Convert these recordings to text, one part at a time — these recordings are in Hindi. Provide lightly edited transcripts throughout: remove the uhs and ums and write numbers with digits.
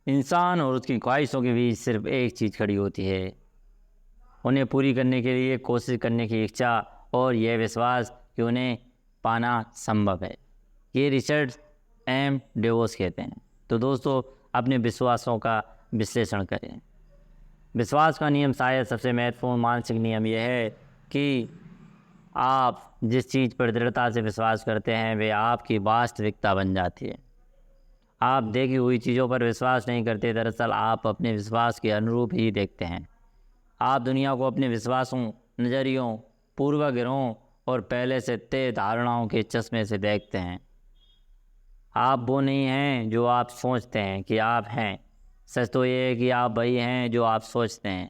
इंसान और उसकी ख्वाहिशों के बीच सिर्फ एक चीज़ खड़ी होती है, उन्हें पूरी करने के लिए कोशिश करने की इच्छा और यह विश्वास कि उन्हें पाना संभव है। ये रिचर्ड एम डेवोस कहते हैं। तो दोस्तों, अपने विश्वासों का विश्लेषण करें। विश्वास का नियम शायद सबसे महत्वपूर्ण मानसिक नियम यह है कि आप जिस चीज़ पर दृढ़ता से विश्वास करते हैं वे आपकी वास्तविकता बन जाती है। आप देखी हुई चीज़ों पर विश्वास नहीं करते, दरअसल आप अपने विश्वास के अनुरूप ही देखते हैं। आप दुनिया को अपने विश्वासों, नज़रियों, पूर्वाग्रहों और पहले से तय धारणाओं के चश्मे से देखते हैं। आप वो नहीं हैं जो आप सोचते हैं कि आप हैं। सच तो ये है कि आप वही हैं जो आप सोचते हैं।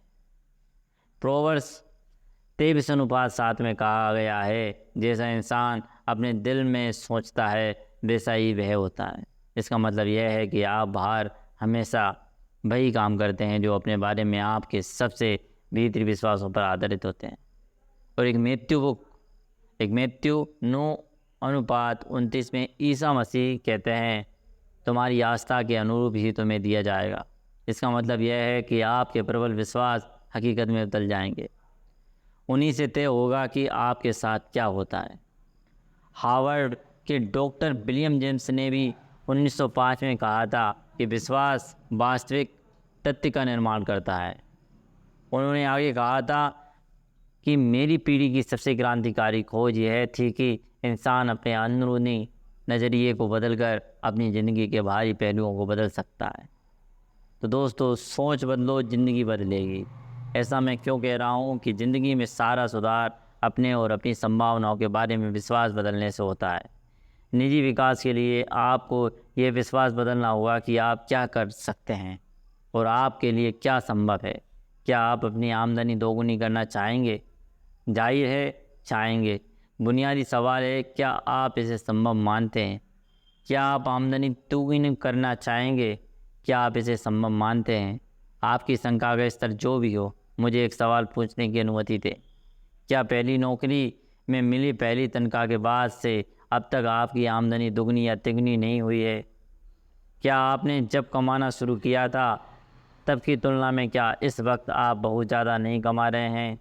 प्रोवर्ब्स 23:7 में कहा गया है, जैसा इंसान अपने दिल में सोचता है वैसा ही वह होता है। इसका मतलब यह है कि आप बाहर हमेशा वही काम करते हैं जो अपने बारे में आपके सबसे भीतरी विश्वासों पर आधारित होते हैं। और एक मैथ्यू 9:29 में ईसा मसीह कहते हैं, तुम्हारी आस्था के अनुरूप ही तुम्हें दिया जाएगा। इसका मतलब यह है कि आपके प्रबल विश्वास हकीकत में बदल जाएंगे। उन्हीं से तय होगा कि आपके साथ क्या होता है। हार्वर्ड के डॉक्टर विलियम जेम्स ने भी 1905 में कहा था कि विश्वास वास्तविक तथ्य का निर्माण करता है। उन्होंने आगे कहा था कि मेरी पीढ़ी की सबसे क्रांतिकारी खोज यह थी कि इंसान अपने अंदरूनी नज़रिए को बदलकर अपनी ज़िंदगी के बाहरी पहलुओं को बदल सकता है। तो दोस्तों, सोच बदलो, ज़िंदगी बदलेगी। ऐसा मैं क्यों कह रहा हूँ कि ज़िंदगी में सारा सुधार अपने और अपनी संभावनाओं के बारे में विश्वास बदलने से होता है। निजी विकास के लिए आपको ये विश्वास बदलना होगा कि आप क्या कर सकते हैं और आपके लिए क्या संभव है। क्या आप अपनी आमदनी दोगुनी करना चाहेंगे? जाहिर है चाहेंगे। बुनियादी सवाल है, क्या आप इसे संभव मानते हैं? क्या आप आमदनी दोगुनी करना चाहेंगे? क्या आप इसे संभव मानते हैं? आपकी शंका का स्तर जो भी हो, मुझे एक सवाल पूछने की अनुमति दें। क्या पहली नौकरी में मिली पहली तनख्वाह के बाद से अब तक आपकी आमदनी दुगनी या तिगुनी नहीं हुई है? क्या आपने जब कमाना शुरू किया था तब की तुलना में क्या इस वक्त आप बहुत ज़्यादा नहीं कमा रहे हैं?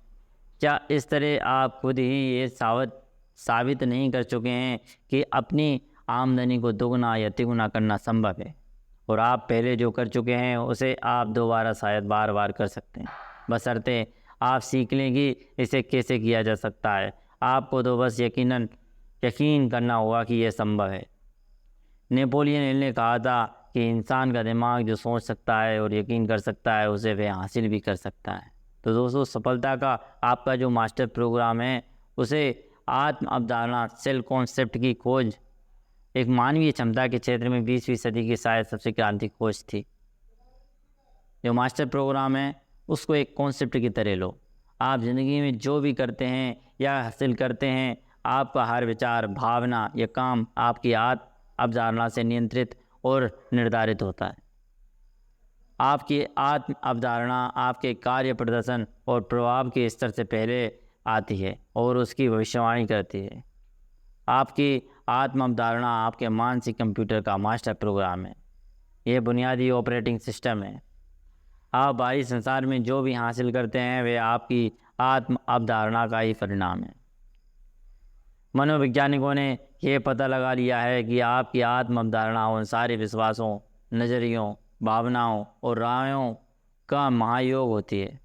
क्या इस तरह आप खुद ही ये साबित नहीं कर चुके हैं कि अपनी आमदनी को दुगना या तिगुना करना संभव है? और आप पहले जो कर चुके हैं उसे आप दोबारा शायद बार बार कर सकते हैं, बशर्ते आप सीख लें कि इसे कैसे किया जा सकता है। आपको तो बस यकीन करना होगा कि यह संभव है। नेपोलियन हिल ने कहा था कि इंसान का दिमाग जो सोच सकता है और यकीन कर सकता है उसे वह हासिल भी कर सकता है। तो दोस्तों, सफलता का आपका जो मास्टर प्रोग्राम है उसे आत्म अवधारणा, सेल्फ कॉन्सेप्ट की खोज एक मानवीय क्षमता के क्षेत्र में 20वीं सदी की शायद सबसे क्रांतिक खोज थी। जो मास्टर प्रोग्राम है उसको एक कॉन्सेप्ट की तरह लो। आप ज़िंदगी में जो भी करते हैं या हासिल करते हैं, आपका हर विचार, भावना या काम आपकी आत्म अवधारणा से नियंत्रित और निर्धारित होता है। आपकी आत्म अवधारणा आपके कार्य प्रदर्शन और प्रभाव के स्तर से पहले आती है और उसकी भविष्यवाणी करती है। आपकी आत्म अवधारणा आपके मानसिक कंप्यूटर का मास्टर प्रोग्राम है। यह बुनियादी ऑपरेटिंग सिस्टम है। आप बाहरी संसार में जो भी हासिल करते हैं वे आपकी आत्म अवधारणा का ही परिणाम है। मनोवैज्ञानिकों ने यह पता लगा लिया है कि आपकी आत्म अवधारणा उन सारे विश्वासों, नज़रियों, भावनाओं और रायों का महायोग होती है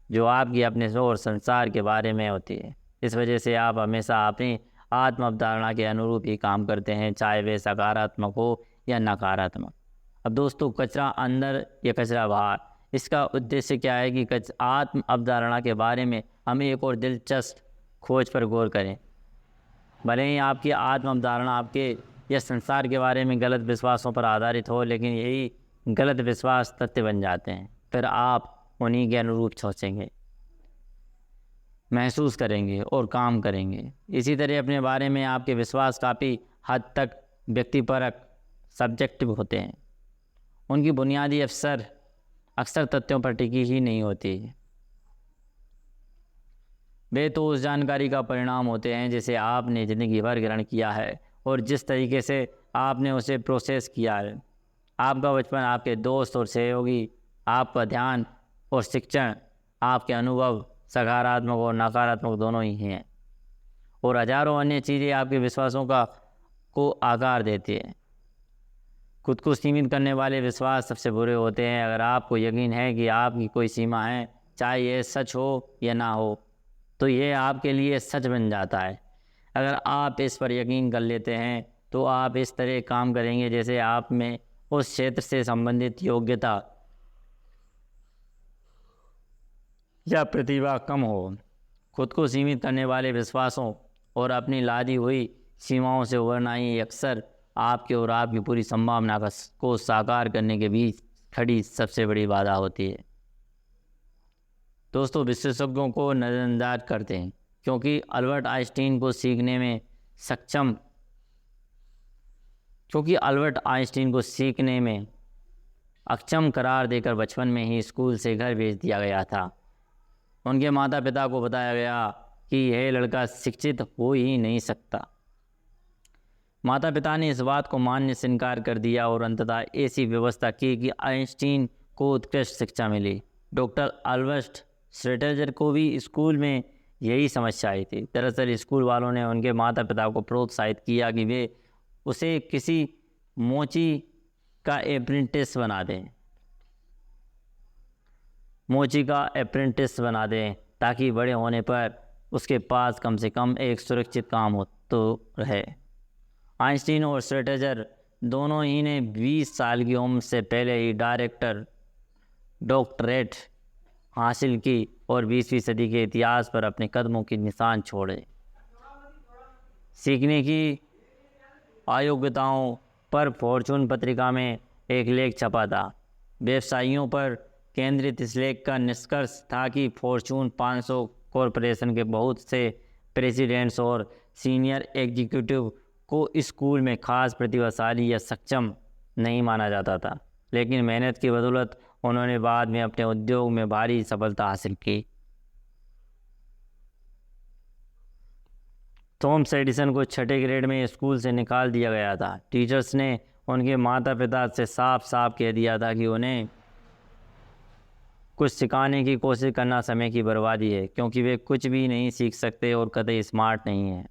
जो आपकी अपने और संसार के बारे में होती है। इस वजह से आप हमेशा अपनी आत्म अवधारणा के अनुरूप ही काम करते हैं, चाहे वे सकारात्मक हो या नकारात्मक। अब दोस्तों, कचरा अंदर या कचरा बाहर, इसका उद्देश्य क्या है कि आत्म अवधारणा के बारे में हम एक और दिलचस्प खोज पर गौर करें। भले ही आपकी आत्म अवधारणा आपके या संसार के बारे में गलत विश्वासों पर आधारित हो, लेकिन यही गलत विश्वास तथ्य बन जाते हैं। फिर आप उन्हीं के अनुरूप सोचेंगे, महसूस करेंगे और काम करेंगे। इसी तरह अपने बारे में आपके विश्वास काफ़ी हद तक व्यक्तिपरक, सब्जेक्टिव होते हैं। उनकी बुनियादी अक्सर तथ्यों पर टिकी ही नहीं होती। वे तो उस जानकारी का परिणाम होते हैं जिसे आपने ज़िंदगी भर ग्रहण किया है और जिस तरीके से आपने उसे प्रोसेस किया है। आपका बचपन आपके दोस्त और सहयोगी, आपका ध्यान और शिक्षण, आपके अनुभव सकारात्मक और नकारात्मक दोनों ही हैं, और हजारों अन्य चीज़ें आपके विश्वासों को आकार देती है। खुद को सीमित करने वाले विश्वास सबसे बुरे होते हैं। अगर आपको यकीन है कि आपकी कोई सीमा है, चाहे यह सच हो या ना हो, तो यह आपके लिए सच बन जाता है। अगर आप इस पर यकीन कर लेते हैं तो आप इस तरह काम करेंगे जैसे आप में उस क्षेत्र से संबंधित योग्यता या प्रतिभा कम हो। खुद को सीमित करने वाले विश्वासों और अपनी लादी हुई सीमाओं से उभरना ही अक्सर आपके और आपकी पूरी संभावना को साकार करने के बीच खड़ी सबसे बड़ी बाधा होती है। दोस्तों, विशेषज्ञों को नज़रअंदाज करते हैं क्योंकि अल्बर्ट आइंस्टीन को सीखने में अक्षम करार देकर बचपन में ही स्कूल से घर भेज दिया गया था। उनके माता पिता को बताया गया कि यह लड़का शिक्षित हो ही नहीं सकता। माता पिता ने इस बात को मानने से इनकार कर दिया और अंततः ऐसी व्यवस्था की कि आइंस्टीन को उत्कृष्ट शिक्षा मिली। डॉक्टर अल्बर्ट श्रोडिंगर को भी स्कूल में यही समस्या आई थी। दरअसल स्कूल वालों ने उनके माता पिता को प्रोत्साहित किया कि वे उसे किसी मोची का अप्रेंटिस बना दें ताकि बड़े होने पर उसके पास कम से कम एक सुरक्षित काम हो तो रहे। आइंस्टीन और श्रोडिंगर दोनों ही ने 20 साल की उम्र से पहले ही डॉक्टरेट हासिल की और 20वीं सदी के इतिहास पर अपने कदमों के निशान छोड़े। सीखने की अयोग्यताओं पर फॉर्च्यून पत्रिका में एक लेख छपा था। व्यवसायियों पर केंद्रित इस लेख का निष्कर्ष था कि फॉर्च्यून 500 कॉरपोरेशन के बहुत से प्रेसिडेंट्स और सीनियर एग्जीक्यूटिव को स्कूल में खास प्रतिभाशाली या सक्षम नहीं माना जाता था, लेकिन मेहनत की बदौलत उन्होंने बाद में अपने उद्योग में भारी सफलता हासिल की। थॉमस एडिसन को छठे ग्रेड में स्कूल से निकाल दिया गया था। टीचर्स ने उनके माता पिता से साफ साफ कह दिया था कि उन्हें कुछ सिखाने की कोशिश करना समय की बर्बादी है, क्योंकि वे कुछ भी नहीं सीख सकते और कतई स्मार्ट नहीं हैं।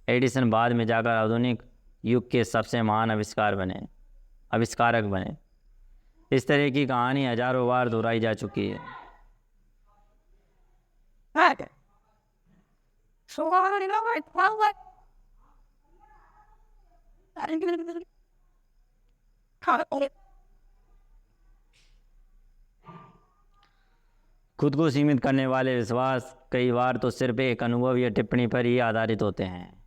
एडिसन बाद में जाकर आधुनिक युग के सबसे महान आविष्कारक बने। इस तरह की कहानी हजारों बार दोहराई जा चुकी है। खुद को सीमित करने वाले विश्वास कई बार तो सिर्फ एक अनुभव या टिप्पणी पर ही आधारित होते हैं।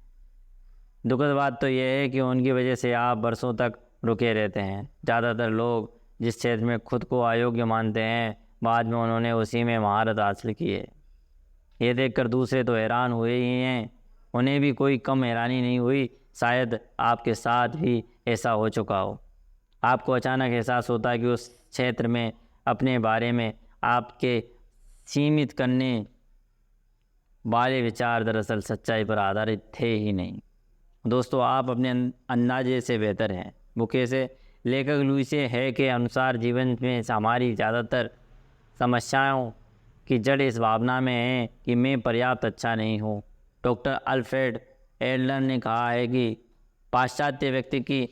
दुखद बात तो यह है कि उनकी वजह से आप वर्षों तक रुके रहते हैं। ज़्यादातर लोग जिस क्षेत्र में खुद को अयोग्य मानते हैं, बाद में उन्होंने उसी में महारत हासिल की है। ये देखकर दूसरे तो हैरान हुए ही हैं, उन्हें भी कोई कम हैरानी नहीं हुई। शायद आपके साथ भी ऐसा हो चुका हो। आपको अचानक एहसास होता है कि उस क्षेत्र में अपने बारे में आपके सीमित करने वाले विचार दरअसल सच्चाई पर आधारित थे ही नहीं। दोस्तों, आप अपने अंदाजे से बेहतर हैं। बुके से लेखक लुइसे है के अनुसार जीवन में हमारी ज़्यादातर समस्याओं की जड़ इस भावना में है कि मैं पर्याप्त अच्छा नहीं हूँ। डॉक्टर अल्फ्रेड एडलर ने कहा है कि पाश्चात्य व्यक्ति की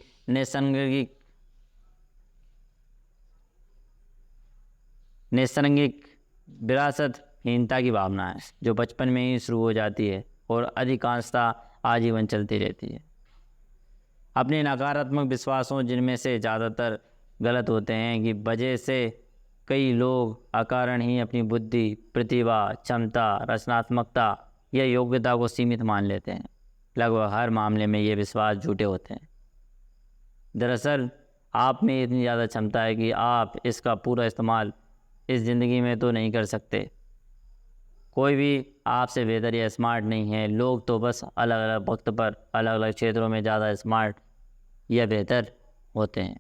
नैसर्गिक विरासतहीनता की भावना है, जो बचपन में ही शुरू हो जाती है और अधिकांशतः आजीवन चलती रहती है। अपने नकारात्मक विश्वासों, जिनमें से ज़्यादातर गलत होते हैं, की वजह से कई लोग अकारण ही अपनी बुद्धि, प्रतिभा, क्षमता, रचनात्मकता या योग्यता को सीमित मान लेते हैं। लगभग हर मामले में ये विश्वास झूठे होते हैं। दरअसल आप में इतनी ज़्यादा क्षमता है कि आप इसका पूरा इस्तेमाल इस ज़िंदगी में तो नहीं कर सकते। कोई भी आपसे बेहतर या स्मार्ट नहीं है। लोग तो बस अलग अलग वक्त पर अलग अलग क्षेत्रों में ज़्यादा स्मार्ट या बेहतर होते हैं।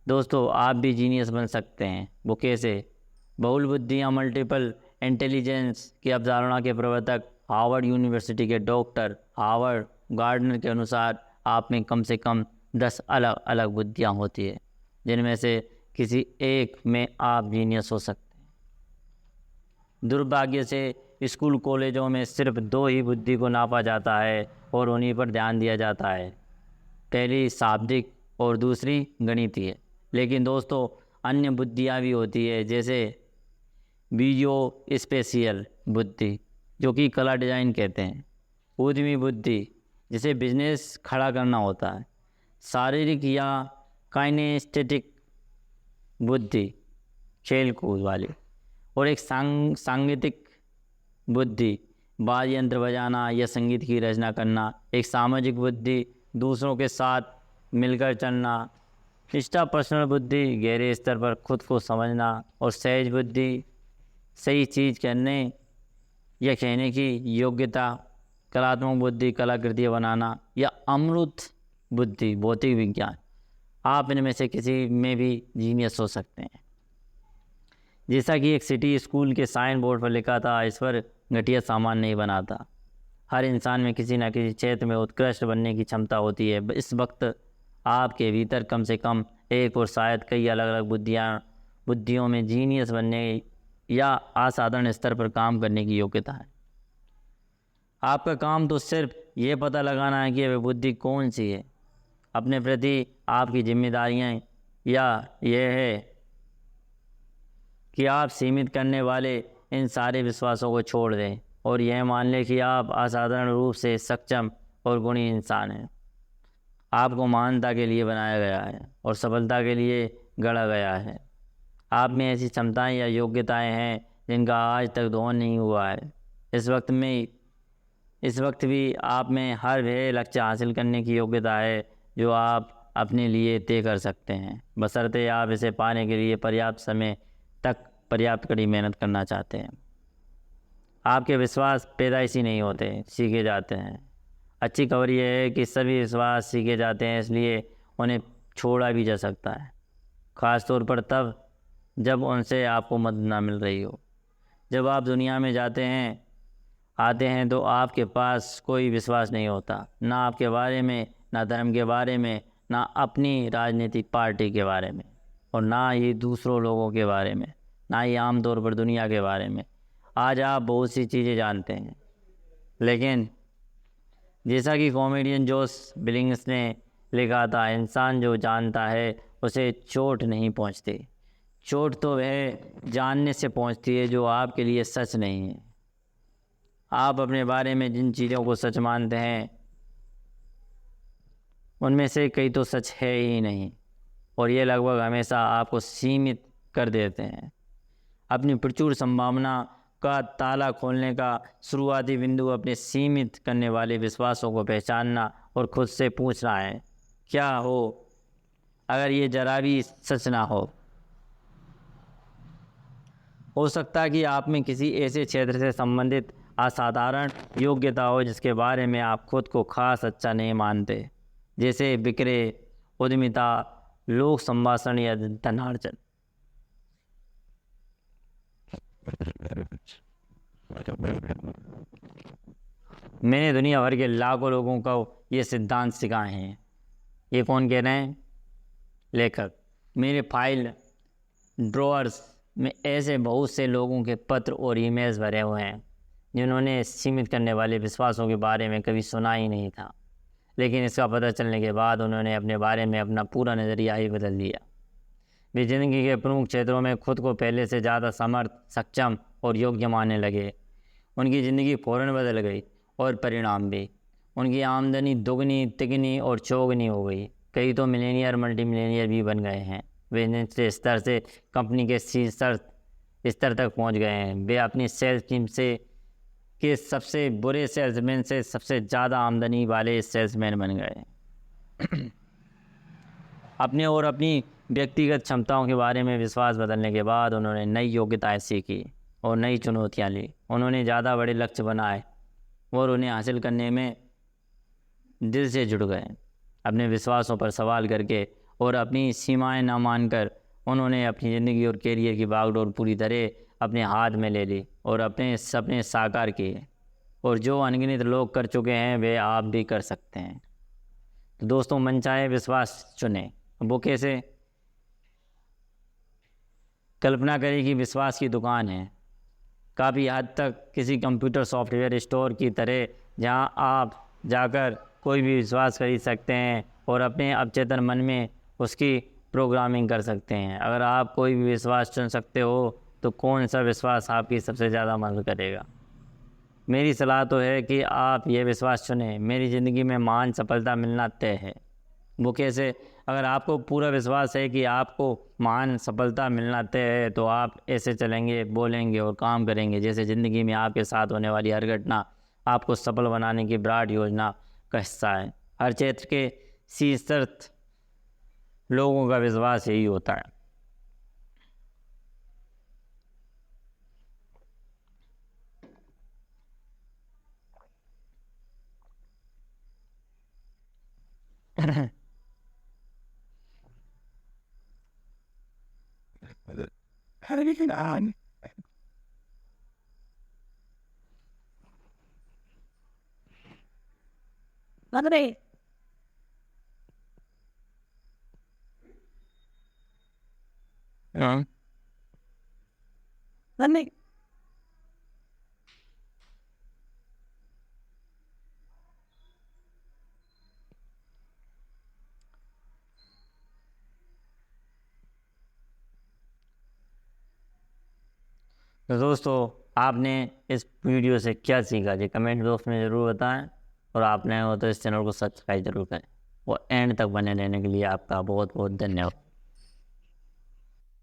दोस्तों, आप भी जीनियस बन सकते हैं। वो कैसे? बहुल बुद्धि या मल्टीपल इंटेलिजेंस की अवधारणा के प्रवर्तक हार्वर्ड यूनिवर्सिटी के डॉक्टर हावर्ड गार्डनर के अनुसार आप में कम से कम 10 अलग अलग बुद्धियाँ होती है, जिनमें से किसी एक में आप जीनियस हो सकते हैं। दुर्भाग्य से स्कूल कॉलेजों में सिर्फ 2 ही बुद्धि को नापा जाता है और उन्हीं पर ध्यान दिया जाता है, पहली शाब्दिक और दूसरी गणितीय। लेकिन दोस्तों, अन्य बुद्धियाँ भी होती है, जैसे विजुओ स्पेशियल बुद्धि, जो कि कला डिज़ाइन कहते हैं, उद्यमी बुद्धि, जिसे बिजनेस खड़ा करना होता है, शारीरिक या काइनेस्थेटिक बुद्धि, खेल कूद वाली, और एक सांगीतिक बुद्धि, वाद्य यंत्र बजाना या संगीत की रचना करना, एक सामाजिक बुद्धि, दूसरों के साथ मिलकर चलना, इंट्रापर्सनल बुद्धि, गहरे स्तर पर खुद को समझना, और सहज बुद्धि, सही चीज़ करने या कहने की योग्यता, कलात्मक बुद्धि, कलाकृतियाँ बनाना, या अमूर्त बुद्धि, भौतिक विज्ञान। आप इनमें से किसी में भी जीनियस हो सकते हैं। जैसा कि एक सिटी स्कूल के साइन बोर्ड पर लिखा था, ईश्वर घटिया सामान नहीं बनाता। हर इंसान में किसी न किसी क्षेत्र में उत्कृष्ट बनने की क्षमता होती है। इस वक्त आपके भीतर कम से कम एक और शायद कई अलग अलग बुद्धियों में जीनियस बनने या असाधारण स्तर पर काम करने की योग्यता है। आपका काम तो सिर्फ ये पता लगाना है कि वह बुद्धि कौन सी है। अपने प्रति आपकी जिम्मेदारियां या यह है कि आप सीमित करने वाले इन सारे विश्वासों को छोड़ दें और यह मान लें कि आप असाधारण रूप से सक्षम और गुणी इंसान हैं। आपको महानता के लिए बनाया गया है और सफलता के लिए गढ़ा गया है। आप में ऐसी क्षमताएं या योग्यताएं हैं जिनका आज तक दोहन नहीं हुआ है। इस वक्त भी आप में हर वह लक्ष्य हासिल करने की योग्यता है जो आप अपने लिए तय कर सकते हैं, बशर्ते आप इसे पाने के लिए पर्याप्त समय तक पर्याप्त कड़ी मेहनत करना चाहते हैं। आपके विश्वास पैदाइशी नहीं होते, सीखे जाते हैं। अच्छी खबर यह है कि सभी विश्वास सीखे जाते हैं, इसलिए उन्हें छोड़ा भी जा सकता है, ख़ास तौर पर तब जब उनसे आपको मदद ना मिल रही हो। जब आप दुनिया में आते हैं तो आपके पास कोई विश्वास नहीं होता, ना आपके बारे में, ना धर्म के बारे में, ना अपनी राजनीतिक पार्टी के बारे में, और ना ही दूसरों लोगों के बारे में, ना ही आमतौर पर दुनिया के बारे में। आज आप बहुत सी चीज़ें जानते हैं, लेकिन जैसा कि कॉमेडियन जोस बिलिंग्स ने लिखा था, इंसान जो जानता है उसे चोट नहीं पहुंचती। चोट तो वह जानने से पहुंचती है जो आपके लिए सच नहीं है। आप अपने बारे में जिन चीज़ों को सच मानते हैं उनमें से कई तो सच है ही नहीं, और ये लगभग हमेशा आपको सीमित कर देते हैं। अपनी प्रचुर संभावना का ताला खोलने का शुरुआती बिंदु अपने सीमित करने वाले विश्वासों को पहचानना और खुद से पूछना है, क्या हो अगर ये जरा भी सच ना हो। सकता है कि आप में किसी ऐसे क्षेत्र से संबंधित असाधारण योग्यता हो जिसके बारे में आप खुद को खास अच्छा नहीं मानते, जैसे विक्रय, उद्यमिता, लोक संभाषण या धनार्जन। मैंने दुनिया भर के लाखों लोगों को ये सिद्धांत सिखाए हैं। ये कौन कह रहे हैं? लेखक। मेरे फाइल ड्रॉअर्स में ऐसे बहुत से लोगों के पत्र और ईमेल्स भरे हुए हैं जिन्होंने सीमित करने वाले विश्वासों के बारे में कभी सुना ही नहीं था, लेकिन इसका पता चलने के बाद उन्होंने अपने बारे में अपना पूरा नज़रिया ही बदल दिया। वे ज़िंदगी के प्रमुख क्षेत्रों में खुद को पहले से ज़्यादा समर्थ, सक्षम और योग्य मानने लगे। उनकी ज़िंदगी फ़ौरन बदल गई और परिणाम भी। उनकी आमदनी दुगनी, तिगनी और चौगनी हो गई। कई तो मिलेनियर, मल्टी मिलेनियर भी बन गए हैं। वे निचले स्तर से कंपनी के स्तर तक पहुंच गए हैं। वे अपनी सेल्स टीम के सबसे बुरे सेल्समैन से सबसे ज़्यादा आमदनी वाले सेल्समैन बन गए। अपने और अपनी व्यक्तिगत क्षमताओं के बारे में विश्वास बदलने के बाद उन्होंने नई योग्यताएं सीखी और नई चुनौतियां ली। उन्होंने ज़्यादा बड़े लक्ष्य बनाए और उन्हें हासिल करने में दिल से जुड़ गए। अपने विश्वासों पर सवाल करके और अपनी सीमाएं न मानकर उन्होंने अपनी ज़िंदगी और कैरियर की बागडोर पूरी तरह अपने हाथ में ले ली और अपने सपने साकार किए। और जो अनगिनत लोग कर चुके हैं वे आप भी कर सकते हैं। तो दोस्तों मनचाहे विश्वास चुनें। वो कैसे? कल्पना करें कि विश्वास की दुकान है, काफ़ी हद तक किसी कंप्यूटर सॉफ्टवेयर स्टोर की तरह, जहां आप जाकर कोई भी विश्वास खरीद सकते हैं और अपने अवचेतन मन में उसकी प्रोग्रामिंग कर सकते हैं। अगर आप कोई भी विश्वास चुन सकते हो तो कौन सा विश्वास आपकी सबसे ज़्यादा मदद करेगा? मेरी सलाह तो है कि आप ये विश्वास चुनें, मेरी ज़िंदगी में महान सफलता मिलना तय है। वो कैसे? अगर आपको पूरा विश्वास है कि आपको महान सफलता मिलना तय है तो आप ऐसे चलेंगे, बोलेंगे और काम करेंगे जैसे ज़िंदगी में आपके साथ होने वाली हर घटना आपको सफल बनाने की विराट योजना का हिस्सा है। हर क्षेत्र के शीर्षस्थ लोगों का विश्वास यही होता है। तो दोस्तों, आपने इस वीडियो से क्या सीखा जी कमेंट बॉक्स में ज़रूर बताएं, और आप नए हो तो इस चैनल को सब्सक्राइब जरूर करें। और एंड तक बने रहने के लिए आपका बहुत बहुत धन्यवाद।